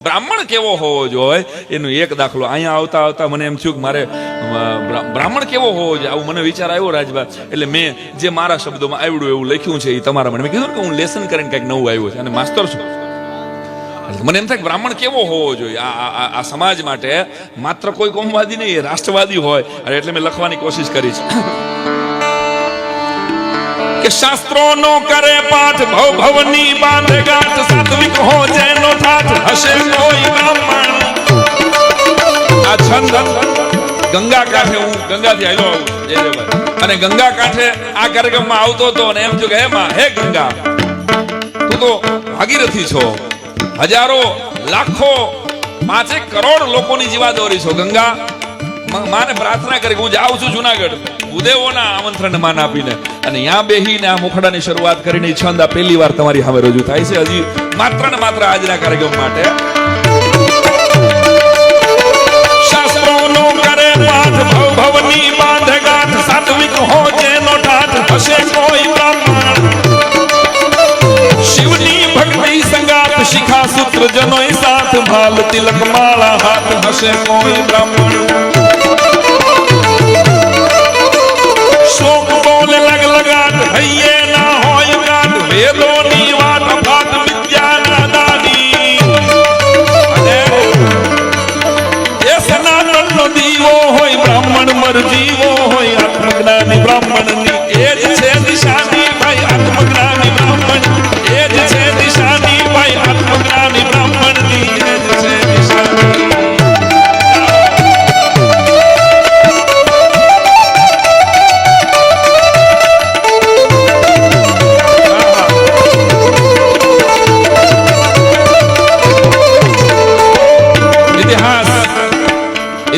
બ્રાહ્મણ કેવો હોવો જોઈએ એનો એક દાખલો અહીંયા આવતા આવતા મને એમ થયું કે મારે બ્રાહ્મણ કેવો હોવો જોઈએ આવું મને વિચાર આવ્યો રાજભા એટલે મેં જે મારા શબ્દોમાં આવડ્યું એવું લખ્યું છે એ તમારા મને મેં કીધું કે હું લેસન કરીને કંઈક નવું આવ્યું છે અને માસ્તર છું મને એમ થાય કે બ્રાહ્મણ કેવો હોવો જોઈએ આ સમાજ માટે માત્ર કોઈ કોમવાદી નહીં રાષ્ટ્રવાદી હોય એટલે મેં લખવાની કોશિશ કરી છે કે શાસ્ત્રોનો કરે પાઠ ભવ ભવની બાંધે ગાંઠ સાત્વિક હો જેનો ઠાઠ હશે કોઈ બ્રાહ્મણ આ છંદ ગંગા કાંઠે હું ગંગાથી આવ્યો અને ગંગા કાંઠે આ કાર્યક્રમમાં આવતો હતો અને એમ થયું કે હે માં હે ગંગા તું તો ભાગીરથી છો હજારો લાખો 5 કરોડ લોકોની જીવાદોરી છો ગંગા માને પ્રાર્થના કરી હું જાઉં છું જુનાગઢ ભૂદેવોના આમંત્રણ માન આપીને અને અહીંયા બેહીને આ મુખડાની શરૂઆત કરીને છંદ આ પહેલી વાર તમારી સામે રજૂ થાય છે હજી માત્ર ને માત્ર આજના કાર્યક્રમ માટે શાસ્ત્રોનો કરે પાઠ ભવ ભવની બાંધે ગાંઠ સાત્વિક હો જેનો ઠાઠ હશે કોઈ બ્રાહ્મણ શિવની ભક્તિ સંગાત શિખા સૂત્ર જનોય સાથ ભાલ તિલક માળા હાથ હશે કોઈ બ્રાહ્મણ શોક બોલે લગ લગાટ હૈયે ના હોય ગાટ વેદોની વાત અફાટ વિદ્યાના દાની અને એ સનાતનનો દીવો હોય બ્રાહ્મણ મરજીવો હોય આત્મજ્ઞાની બ્રાહ્મણની એ જ છે નિશાની ભાઈ આત્મજ્ઞાની બ્રાહ્મણ એ જ છે નિશાની ભાઈ આત્મજ્ઞાની બ્રાહ્મણની એ જ છે નિશાની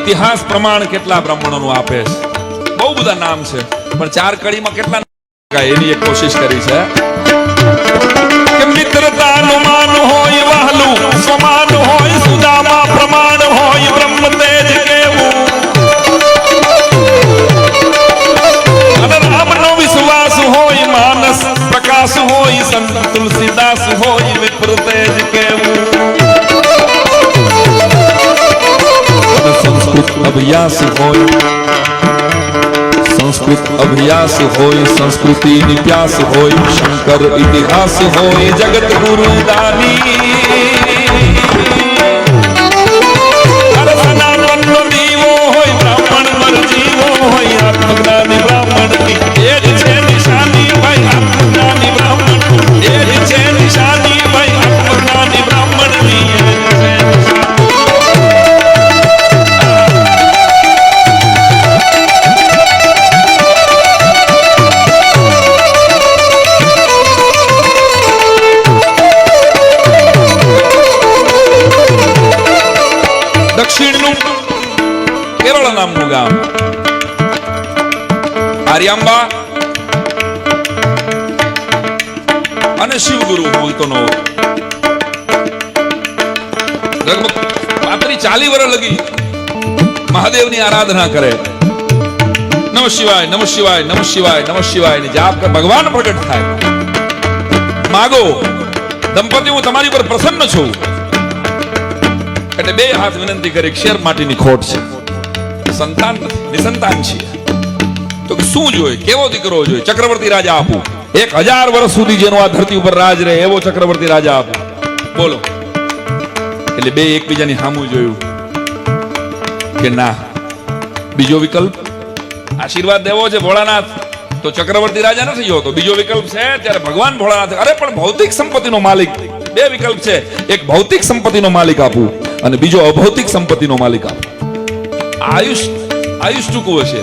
ઇતિહાસ પ્રમાણ કેટલા બ્રાહ્મણોનું આપે છે બહુ બધા નામ છે પણ 4 કડીમાં કેટલા એની એક કોશિશ કરી છે કે મિત્રતાનું માન હોય વહાલું સમાન હોય સુદામા પ્રમાણ હોય બ્રહ્મ તેજ કેવું અને રામનો વિશ્વાસ હોય માનસ પ્રકાશ હોય સંત તુલસીદાસ હોય વિપ્ર તેજ કેવું સંસ્કૃત અભ્યાસ હોય સંસ્કૃતિની પ્યાસ હોય શંકર ઇતિહાસ હોય જગત ગુરુ દાની સનાતનનો દીવો હોય બ્રાહ્મણ મરજીવો હોય આત્મજ્ઞાની બ્રાહ્મણની એ જ છે નિશાની ભાઈ આત્મજ્ઞાની બ્રાહ્મણ એ જ છે નિશાની ભાઈ આત્મજ્ઞાની બ્રાહ્મણની દક્ષિણનું કેરળ નામનું ગામ આર્યાંબા અને શિવગુરુ બોલતો નો લગભગ 40 વર્ષ લગી મહાદેવની આરાધના કરે નમઃ શિવાય નમઃ શિવાય નમઃ શિવાય નમઃ શિવાય ને જાપ કર ભગવાન પ્રગટ થાય માગો દંપતી હું તમારી પર પ્રસન્ન છું એટલે 2 હાથ વિનંતી કરી શેર માટીની ખોટ છે સંતાન નિસંતાન છે તો શું જોઈએ કેવો દીકરો જોઈએ ચક્રવર્તી રાજા આપું 1000 વર્ષ સુધી જેનો આ ધરતી ઉપર રાજ રહે એવો ચક્રવર્તી રાજા આપું બોલો એટલે 2 એકબીજાની સામું જોયું કે ના બીજો વિકલ્પ આશીર્વાદ દેવો છે ભોળાનાથ તો ચક્રવર્તી રાજા નથી જોતો બીજો વિકલ્પ છે ત્યારે ભગવાન ભોળાનાથ અરે પણ ભૌતિક સંપત્તિનો માલિક 2 વિકલ્પ છે એક ભૌતિક સંપત્તિનો માલિક આપું અને બીજો અભૌતિક સંપત્તિનો માલિક આપું આયુષ ટૂંકું હશે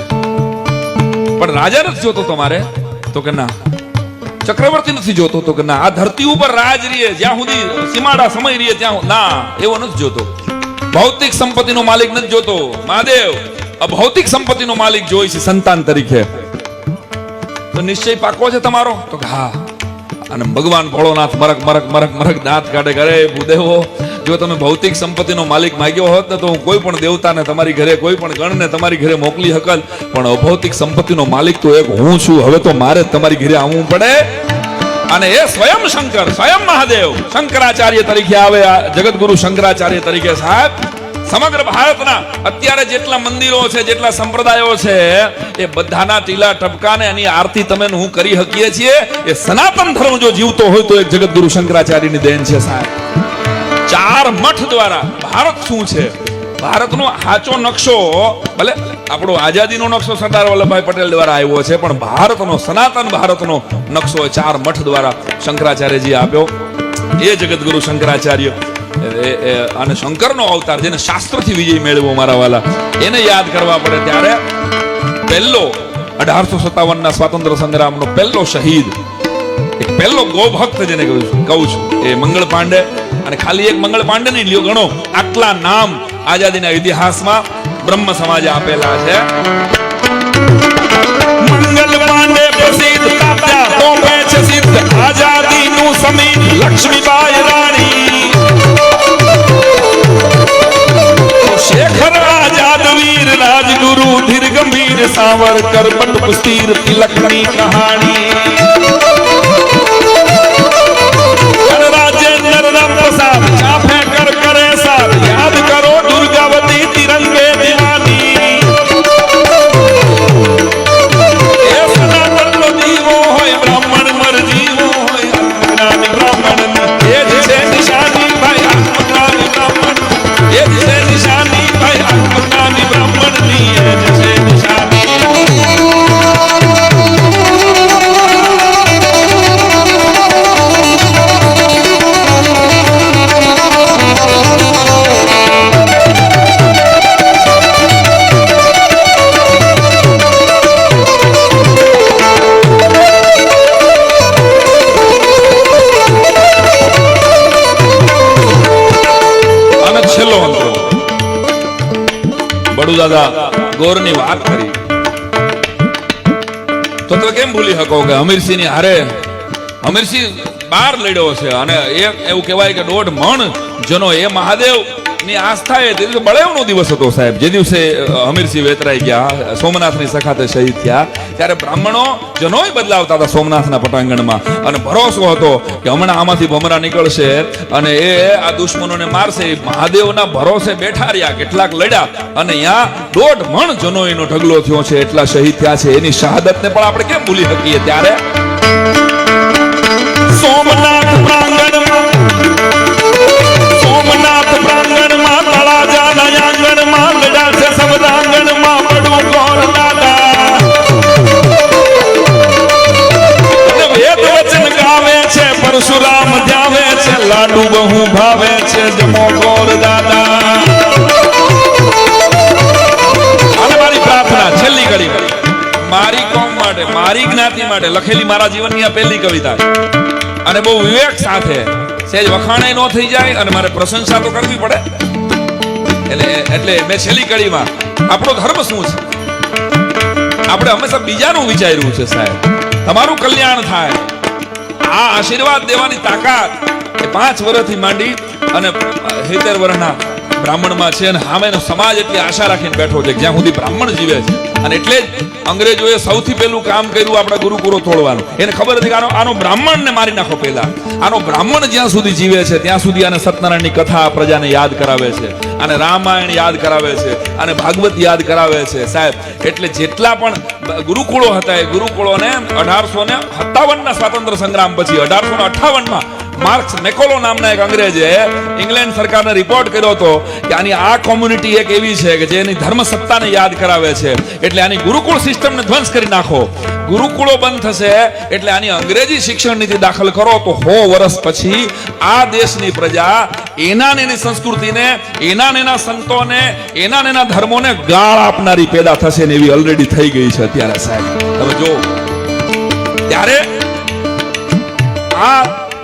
પણ રાજા નથી જોતો તમારે તો કે ના ચક્રવર્તી નથી જોતો તો કે ના આ ધરતી ઉપર રાજ રહીએ જ્યાં સુધી સીમાડા સમય રહીએ ત્યાં ના એવો નથી જોતો ભૌતિક સંપત્તિનો માલિક નથી જોતો મહાદેવ અભૌતિક સંપત્તિનો માલિક જોઈ છે સંતાન તરીકે તો નિશ્ચય પાકો છે તમારો તો કે હા અને ભગવાન ભોળોનાથ મરક મરક મરક મરક દાંત કાઢે કરે ભૂદેવો જો તમે ભૌતિક સંપત્તિનો માલિક માંગ્યો હોત ને તો હું કોઈ પણ દેવતાને તમારી ઘરે કોઈ પણ ગણને તમારી ઘરે મોકલી શકત પણ અભૌતિક સંપત્તિનો માલિક તો એક હું છું હવે તો મારે તમારી ઘરે આવવું પડે અને એ સ્વયં શંકર, સ્વયં મહાદેવ શંકરાચાર્ય તરીકે આવે, જગતગુરુ શંકરાચાર્ય તરીકે સાહેબ સમગ્ર ભારતના અત્યારે જેટલા મંદિરો છે, જેટલા સંપ્રદાયો છે, એ બધાના ટીલા ટપકાને એની આરતી તમે હું કરી શકીએ છીએ. એ સનાતન ધર્મ જો જીવતો હોય તો એક જગતગુરુ શંકરાચાર્યની દેન છે સાહેબ. 4 મઠ દ્વારા ભારત શું છે, ભારતનો સાચો નકશો, ભલે આપણો આઝાદીનો નકશો સરદાર વલ્લભભાઈ પટેલ દ્વારા આવ્યો છે, પણ ભારતનો, સનાતન ભારતનો નકશો 4 મઠ દ્વારા શંકરાચાર્યજી આપ્યો. એ જગતગુરુ શંકરાચાર્ય અને શંકરનો અવતાર, જેને શાસ્ત્રથી વિજય મેળવ્યો મારા વાલા, એને યાદ કરવા પડે ત્યારે પહેલો 1857 ના સ્વાતંત્ર્ય સંગ્રામનો પહેલો શહીદ, એક પહેલો ગોભક્ત જેને કહું છું, એ મંગળ પાંડે. અને ખાલી એક મંગળ પાંડે નહીં લ્યો, ગણો આટલા નામ આઝાદીના ઇતિહાસમાં બ્રહ્મ સમાજે આપેલા છે. મંગલ પાંડે પ્રસિદ્ધ તાત્યા તોપે છે સિદ્ધ, આઝાદીનું સમીર લક્ષ્મીબાઈ રાણી, શેખર આઝાદ વીર રાજગુરુ ધીર ગંભીર, સાવરકર પટ પુસ્તીર તિલકની કહાણી, રાજેન્દ્ર રામ પ્રસાદ ચાફે કર કરે સાથ, યાદ કરો દુર્ગાવતી તિરંગે દીવાની. એ સનાતનનો દીવો હોય, બ્રાહ્મણ મરજીવો હોય, આત્મજ્ઞાની બ્રાહ્મણ, એ જ છે નિશાની ભાઈ આત્મજ્ઞાની બ્રાહ્મણ, એ જ છે નિશાની ભાઈ આત્મજ્ઞાની બ્રાહ્મણની, એ જ છે નિશાની. દાદા ગોરની વાત કરી તો કેમ ભૂલી શકો કે હમીરસિંહ ની હારે હમીરસિંહ 12 લડ્યો છે, અને એવું કહેવાય કે 1.5 મણ જનો એ મહાદેવ ની આસ્થા, એ દિવસે બળેવનો દિવસ હતો સાહેબ, જે દિવસે હમીરસિંહ વેતરાઈ ગયા, સોમનાથની સખાતે શહીદ થયા, ત્યારે બ્રાહ્મણો જનોય બદલાવતા હતા સોમનાથના પટાંગણમાં, અને ભરોસો હતો કે હમણાં આમાંથી ભમરા નીકળશે અને એ આ દુશ્મનોને મારશે. મહાદેવના ભરોસે બેઠા રહ્યા, કેટલાક લડ્યા, અને ત્યાં 1.5 મણ જનોયનો ઢગલો થયો છે, એટલા શહીદ થયા છે. એની શહાદતને પણ આપણે કેમ ભૂલી શકીએ. ત્યારે સોમનાથ પ્રાંગણમાં, સોમનાથ પ્રાંગણમાં, તળાજાના આંગણમાં લડ્યા છે સબદાંગણમાં, પડું ગોર દાદા, અને વેદ વચન ગાવે છે, પરશુરામ ધ્યાવે છે, લાડુ બહુ ભાવે છે, જમો ગોર દાદા. અને મારી પ્રાર્થના છેલ્લી કરી, મારી કોમ માટે, મારી જ્ઞાતિ માટે લખેલી મારા જીવનની આ પહેલી કવિતા, અને બહુ વિવેક સાથે, સહેજ વખાણે ન થઈ જાય, અને મારે પ્રશંસા તો કરવી પડે. એટલે મેં છેલ્લી કડીમાં આપણો ધર્મ શું છે, આપણે હંમેશા બીજાનું વિચાર્યું છે સાહેબ, તમારું કલ્યાણ થાય. આ આશીર્વાદ દેવાની તાકાત એ 5 વર્ષથી માંડી અને 70 વર્ષના બ્રાહ્મણમાં છે, અને સામેનો સમાજ એટલી આશા રાખીને બેઠો છે જ્યાં સુધી બ્રાહ્મણ જીવે છે. અને એટલે જ અંગ્રેજોએ સૌથી પહેલું કામ કર્યું આપણા ગુરુકુળો તોડવાનું. એને ખબર હતી કે આનો બ્રાહ્મણને મારી નાખો પહેલા. આનો બ્રાહ્મણ જ્યાં સુધી જીવે છે ત્યાં સુધી આને સત્યનારાયણની કથા પ્રજાને યાદ કરાવે છે, અને રામાયણ યાદ કરાવે છે, અને ભાગવત યાદ કરાવે છે સાહેબ. એટલે જેટલા પણ ગુરુકુળો હતા એ ગુરુકુળોને 1857 ના સ્વાતંત્ર્ય સંગ્રામ પછી 1858માં માર્ક્સ મેકોલો નામના એક અંગ્રેજે ઇંગ્લેન્ડ સરકારને રિપોર્ટ કર્યો હતો કે આની આ કોમ્યુનિટી એક એવી છે કે જેની ધર્મ સત્તાને યાદ કરાવે છે, એટલે આની ગુરુકુળ સિસ્ટમને ધ્વંસ કરી નાખો. ગુરુકુળો બંધ થશે એટલે આની અંગ્રેજી શિક્ષણ નીતિ દાખલ કરો તો 100 વર્ષ પછી આ દેશની પ્રજા એના ને એની સંસ્કૃતિને, એના ને એના સંતોને, એના ને એના ધર્મોને ગાળ આપનારી પેદા થશે ને એવી ઓલરેડી થઈ ગઈ છે અત્યારે સાહેબ. તમે જો ત્યારે આ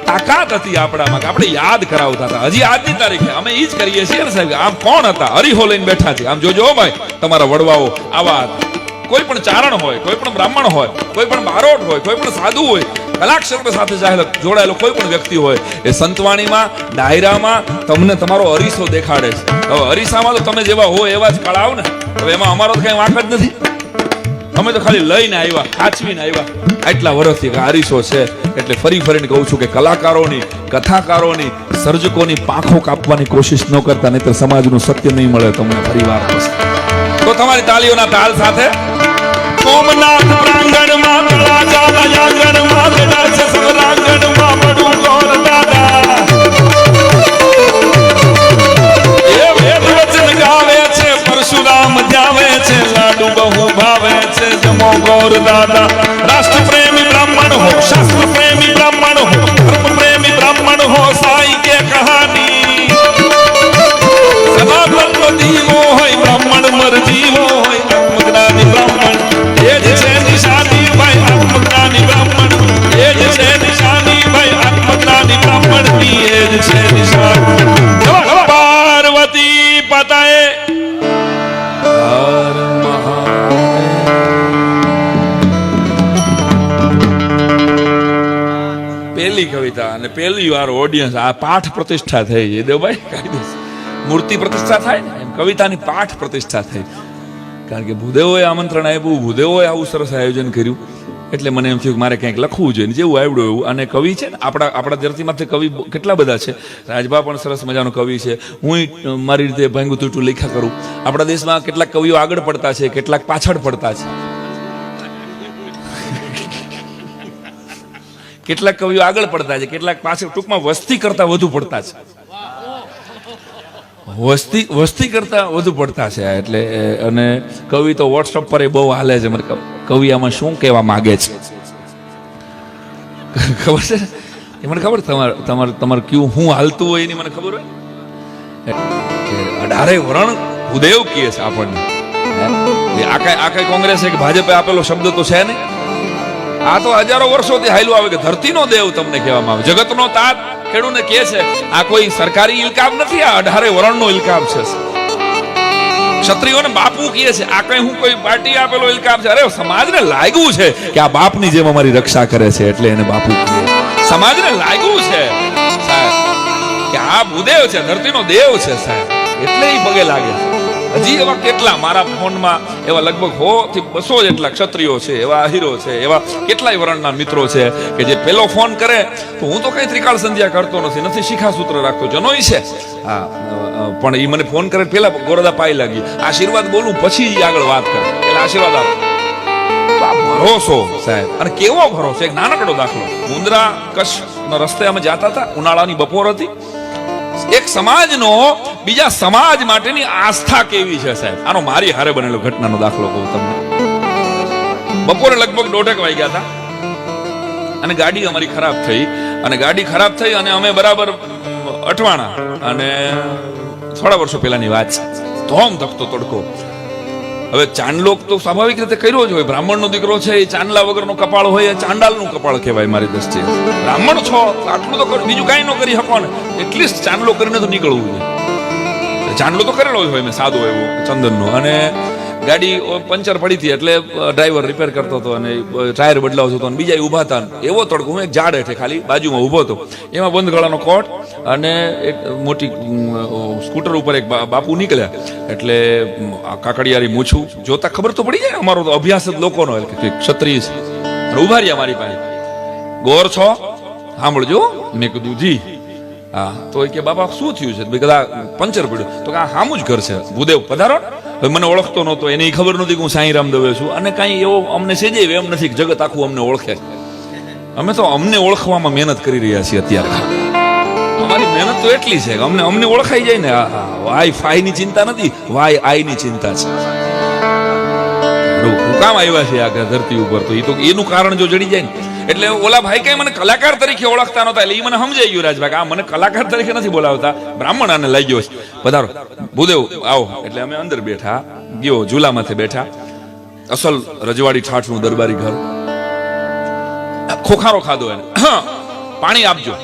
તાકાત હતી આપણામાં કે આપણે યાદ કરાવતા હતા. હજી આજની તારીખે અમે ઈ જ કરીએ છીએ ને સાહેબ. આમ કોણ હતા? હરીહો લઈને બેઠા છે. આમ જોજો ભાઈ, તમારા વડવાઓ આવા કોઈ પણ ચારણ હોય, કોઈ પણ બ્રાહ્મણ હોય, કોઈ પણ બારોટ હોય, કોઈ પણ સાધુ હોય, કલાક્ષેત્ર સાથે જોડાયેલો કોઈ પણ વ્યક્તિ હોય, એ સંતવાણીમાં, ડાયરામાં તમને તમારો અરીસો દેખાડે છે. હવે અરીસામાં તો તમે જેવા હો એવા જ કળાવ ને. હવે એમાં અમારો તો કઈ વાંક જ નથી. અમે તો ખાલી લઈને આવ્યા, કાચવીને આવ્યા. આટલા વર્ષથી અરીસો છે એટલે ફરી ફરીને કહું છું કે કલાકારોની, કથાકારોની, સર્જકોની પાંખો કાપવાની કોશિશ ન કરતા, નહીં તો સમાજનું સત્ય નહીં મળે તમને ફરીવાર. તો તમારી તાળીઓના તાલ સાથે સોમનાથ પ્રાંગણમાં તળાજાના આંગણમાં બેઠા છે સવરાંગણમાં બડું ગોર દાદા. એ વેદ વચન ગાવે છે, પરશુરામ જાવે છે, લાડુ બહુ ભાવે છે, જમો ગોર દાદા. રાષ્ટ્ર પ્રેમી બ્રાહ્મણ હો, શાસ્ત્ર પ્રેમી બ્રાહ્મણ હો, ધર્મ પ્રેમી બ્રાહ્મણ હો, સાઈ કે કહાની સનાતનનો દીવો હોય, બ્રાહ્મણ મર જીવો હોય, આત્મજ્ઞાની બ્રાહ્મણ એ જ છે નિશાની ભાઈ, આત્મજ્ઞાની બ્રાહ્મણ એ જ છે નિશાની ભાઈ, આત્મજ્ઞાની બ્રાહ્મણની એ જ છે નિશાની. પાર્વતી પતાએ પહેલી કવિતા અને પહેલી વાર ઓડિયન્સ, આ પાઠ પ્રતિષ્ઠા થઈ છે દેવભાઈ. કાયદેસર મૂર્તિ પ્રતિષ્ઠા થાય ને એમ કવિતાની પાઠ પ્રતિષ્ઠા થઈ. કારણ કે ભૂદેવોએ આમંત્રણ આપ્યું, ભૂદેવોએ આવું સરસ આયોજન કર્યું, એટલે મને એમ થયું કે મારે ક્યાંક લખવું જોઈએ, જેવું આવડ્યું એવું. અને કવિ છે ને આપણા ધરતીમાંથી કવિ કેટલા બધા છે. રાજભા પણ સરસ મજાનો કવિ છે, હું મારી રીતે ભાંગું તૂટું લેખા કરું. આપણા દેશમાં કેટલાક કવિઓ આગળ પડતા છે, કેટલાક પાછળ પડતા છે. કેટલાક કવિઓ આગળ પડતા છે, કેટલાક પાછળ, ટૂંકમાં વસ્તી કરતા વધુ પડતા છે. વસ્તી કરતા વધુ પડતા છે. એટલે અને કવિ તો વોટ્સઅપ પર બહુ હાલે છે. મને કવિ આમાં શું કહેવા માંગે છે ખબર છે? એ મને ખબર. તમારે કયું હું હાલતું હોય એની મને ખબર હોય. 18 વરણ ભૂદેવ કહે છે આપણને. આ કઈ કોંગ્રેસે કે ભાજપે આપેલો શબ્દ તો છે નહીં. આ તો હજારો વર્ષોથી હાલ્યું આવે કે ધરતીનો દેવ તમને કહેવામાં આવે, જગતનો તાત ખેડૂને કહે છે. આ કોઈ સરકારી ઇલકાબ નથી, આ 18 વરણનો ઇલકાબ છે. ક્ષત્રિયોને બાપુ કહે છે. આ કઈ હું કોઈ પાર્ટી આપેલો ઇલકાબ છે? અરે સમાજને લાગ્યું છે કે આ બાપની જેમ અમારી રક્ષા કરે છે, એટલે એને બાપુ કહે. સમાજને લાગ્યું છે સાહેબ કે આ ભૂદેવ છે, ધરતીનો દેવ છે સાહેબ, એટલે એ પગે લાગે છે. હજી એવા કેટલા મારા ફોનમાં એવા લગભગ 100 થી 200 જેટલા ક્ષત્રિયો છે, એવા આહીરો છે, એવા કેટલાય વરણના મિત્રો છે કે જે પેલો ફોન કરે તો હું તો કઈ ત્રિકાળ સંધ્યા કરતો નથી, શિખાસૂત્ર રાખતો, જનોઈ છે. હા, પણ એ મને ફોન કરે પેલા ગોરદા પાઈ લાગી, આશીર્વાદ બોલું પછી આગળ વાત કરે, એટલે આશીર્વાદ આપો. ભરોસો સાહેબ, અને કેવો ભરોસો! એક નાનકડો દાખલો. મુંદ્રા કચ્છ નો રસ્તે અમે જતા હતા, ઉનાળાની બપોર હતી. એક સમાજનો બીજા સમાજ માટેની આસ્થા કેવી છે સાહેબ, આનો મારી હારે બનેલો ઘટનાનો દાખલો કહું તમને. બપોરે લગભગ 1:30 વાગ્યા હતા અને ગાડી અમારી ખરાબ થઈ અને અમે બરાબર અઠવાણા, અને થોડા વર્ષો પહેલાની વાત છે. ધોમ ધકતો તડકો. હવે ચાંદલો તો સ્વાભાવિક રીતે કર્યો જ હોય, બ્રાહ્મણનો દીકરો છે, એ ચાંદલા વગરનો કપાળ હોય, એ ચાંડાલનું કપાળ કહેવાય મારી દ્રષ્ટિએ. બ્રાહ્મણ છો આટલું તો કરો, બીજું કાંઈ ન કરી શકો ને, એટલીસ્ટ ચાંદલો કરીને તો નીકળવું જોઈએ. ચાંદલો તો કરેલો જ હોય મેં, સાદો એવો ચંદનનો. અને ગાડી પંચર પડી હતી, એટલે ડ્રાઈવર રિપેર કરતો હતો અને ટાયર બદલાવતો હતો, અને બીજા ઉભા હતા. એવો તડકો, હું એક ઝાડ હેઠે ખાલી બાજુમાં ઉભો હતો, એમાં બંધ ગળાનો કોટ અને એક મોટી સ્કૂટર ઉપર એક બાપુ નીકળ્યા. એટલે કાકડિયારી મૂછું જોતા ખબર તો પડી જાય, અમારો તો અભ્યાસ જ લોકોનો કે ક્ષત્રિય છે. ઉભા રહ્યા મારી પાસે. ગોર છો? સાંભળજો. મેં કીધું જી. હા. તો કે બાપા શું થયું છે? કદા પંચર પડ્યું. તો કે આ સામું જ ઘર છે, ભૂદેવ પધારો. હવે મને ઓળખતો નહોતો, એની ખબર નહોતી કે હું સાંઈરામ દવે છું, અને કાંઈ એવો અમને સેજે એમ નથી કે જગત આખું અમને ઓળખે. અમે તો અમને ઓળખવામાં મહેનત કરી રહ્યા છીએ અત્યારે. અમારી મહેનત તો એટલી છે કે અમને ઓળખાઈ જાય ને. વાય ફાઈ ની ચિંતા નથી, વાય આઈ ની ચિંતા છે. હું કામ આવ્યા છે આ ધરતી ઉપર, તો એ તો એનું કારણ જો જડી જાય ને. એટલે ઓલા ભાઈ કઈ મને કલાકાર તરીકે ઓળખતા નહોતા, એટલે એ મને સમજાઈ ગયું રાજભાઈ, આ મને કલાકાર તરીકે નથી બોલાવતા, બ્રાહ્મણ આને લાગ્યો છે. પધારો ભૂદેવ આવો. એટલે અમે અંદર બેઠા, ગયો ઝૂલામાંથી બેઠા. અસલ રજવાડી ઠાઠનું દરબારી ઘર. ખોખારો ખાધો એને. પાણી આપજો.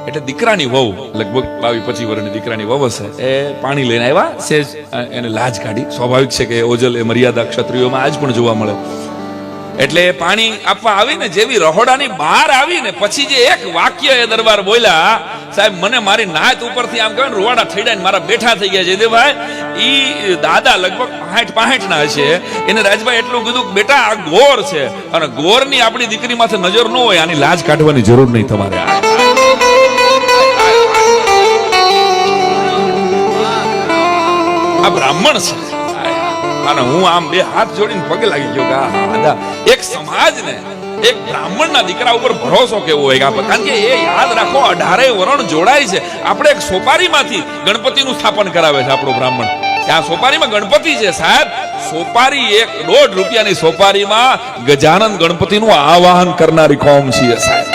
એટલે દીકરાની વહુ, લગભગ 22-25 વર્ષની દીકરાની વહુ હશે, એ પાણી લઈને આવ્યા. સેજ એને લાજ કાઢી. સ્વાભાવિક છે કે ઓજલ એ મર્યાદા ક્ષત્રિયોમાં આજ પણ જોવા મળે. એટલે પાણી આપવા આવીને જેવી રહોડાની બહાર આવીને પછી જે એક વાક્ય એ દરબાર બોલ્યા સાહેબ, મને મારી નાત ઉપરથી આમ કહેવાય ને રૂવાડા થઈ જાય, મારા બેઠા થઈ ગયા. જયદેવભાઈ ઈ દાદા લગભગ 65 ના હશે. એને રાજભાઈ એટલું કીધું કે બેટા આ ગોર છે અને ગોરની આપણી દીકરી માથે નજર ન હોય, આની લાજ કાઢવાની જરૂર નહીં તમારે. આ બ્રાહ્મણ છે અને હું આમ બે હાથ જોડીને પગે લાગી ગયો કે દાદા એક સમાજને એક બ્રાહ્મણના દીકરા ઉપર ભરોસો કેવો હોય. કારણ કે એ યાદ રાખો 18 વરણ જોડાય છે. આપણે એક સોપારીમાંથી ગણપતિનું સ્થાપન કરાવે છે આપણો બ્રાહ્મણ. આ સોપારીમાં ગણપતિ છે સાહેબ. સોપારી 1.5 રૂપિયાની સોપારીમાં ગજાનંદ ગણપતિનું આવાહન કરનારી કોમ છે સાહેબ.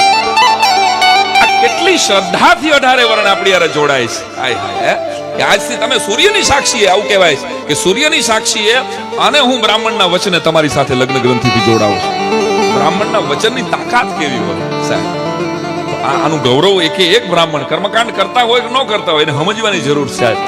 આ કેટલી શ્રદ્ધાથી 18 વરણ આપણી યારે જોડાય છે. હાય હાય કે આજથી તમે સૂર્યની સાક્ષીએ, આવું કહેવાય છે કે સૂર્યની સાક્ષીએ અને હું બ્રાહ્મણના વચને તમારી સાથે લગ્ન ગ્રંથિથી જોડાવું છું. બ્રાહ્મણના વચનની તાકાત કેવી હોય સાહેબ. આનું ગૌરવ એક બ્રાહ્મણ કર્મકાંડ કરતા હોય કે ન કરતા હોય એને સમજવાની જરૂર છે સાહેબ.